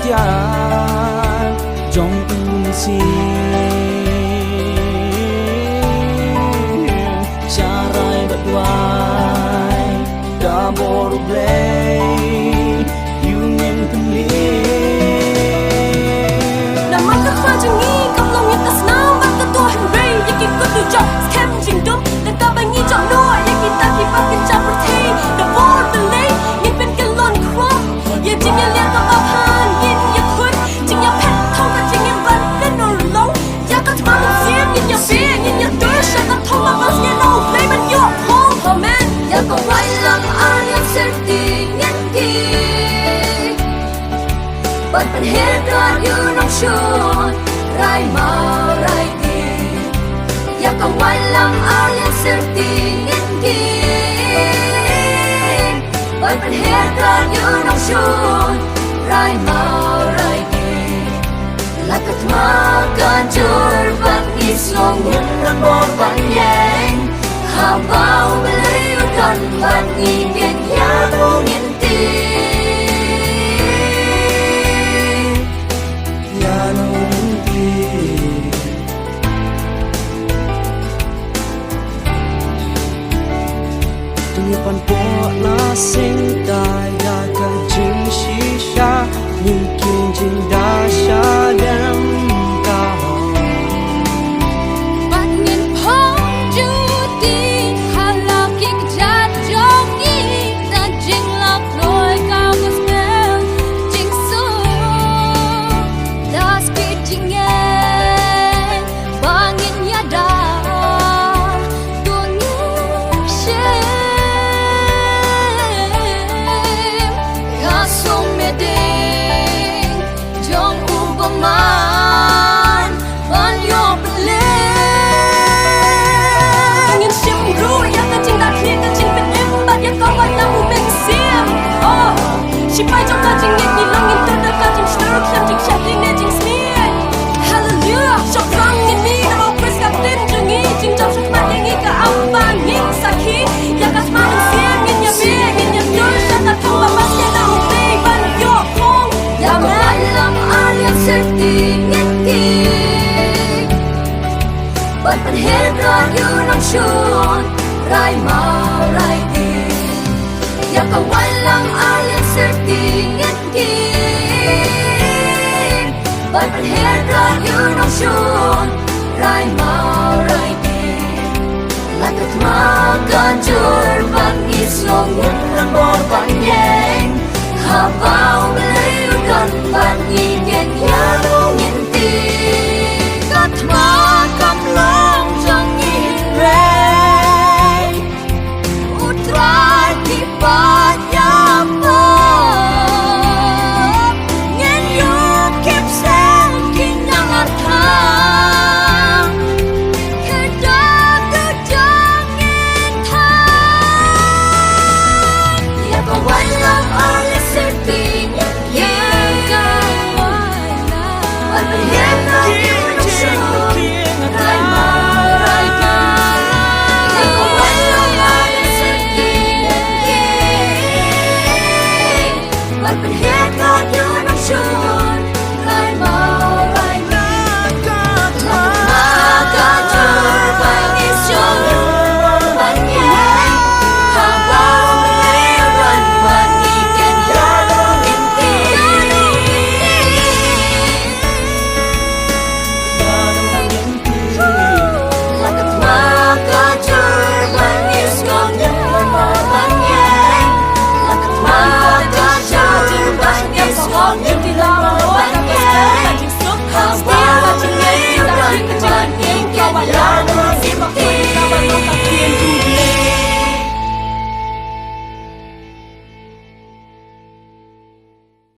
gian trong ung si charai bật vai đã bồ rục lê yêu nhân tâm lý nằm mắt các khoa chẳng nghi cầm lòng nhật tas nam bắt ta tua hành rây yang kịp có từ chọn kem trình đúng để ta bay nghi chọn đua yang kịp ta kịp bắt kinh chạm bật thi đã bồ rục lê nhìn bên cái lon crop yang chính yang liang cầm bắp han nhìn yang khuất chính yang pet không cả chính yang bắn bên nổ lóng yang có thằng một xiêm nhìn yang bia nhìn yang đuôi sẽ ta thông mà bắn nghe nổ lấy bên giọt home oh man yang có quay lăng an yang sẽ tình nhân kỳ but here God you don't show rai mau rai đi ya có quay lăng ao yang sẽ tình nhân kỳ but here God you don't show rai mau rai đi là cái thma can chur vẫn đi xuống những lần bỏ vẫn nhang hà bao lấy gần vẫn nhìn nhận ya tu nhận tin pan po na sing tai da ka jing shi sha ning king jing da sha dam ka bạn nhìn phong chu ti hà la kik chat jong yi ta jing la loi cao cái spell jing su das ki jing ye bang in ya da chỉ phải trong ta chính nhận nhìn lòng nhìn tôi đã cả chính stir xem chính chặt đi nên chính smear hallelujah cho răng nhìn mi đã bao quên cả tin chừng nghĩ chính trong sức mạnh nghĩ cả ông bà nghĩ sa khí ya cả mà đừng xem nhìn nhà bia nhìn nhà tôi sẽ ta thông và bắt sẽ nào tê ban yo không ya mà làm ai ya sẽ tin nhận kỳ but here God you don't show rai mau rai đi ya có quay lăng ai sẽ tình nhân kỳ but here God you don't show rai mau rai đi là cái thma can chur vẫn nghi xuống những lần bỏ vẫn nhang hà bao lấy gần bạn nhìn nhận ya lu nhận tin cái thma cầm lòng chẳng nhìn về utrai thì ba ya po ngen yo kep sang king nang arthang ke da tu jang in tha ya ko wan lam al se tin ya ka wai la but ya na you show rai ma rai ka ya ko wan lam al se tin but here God you don't show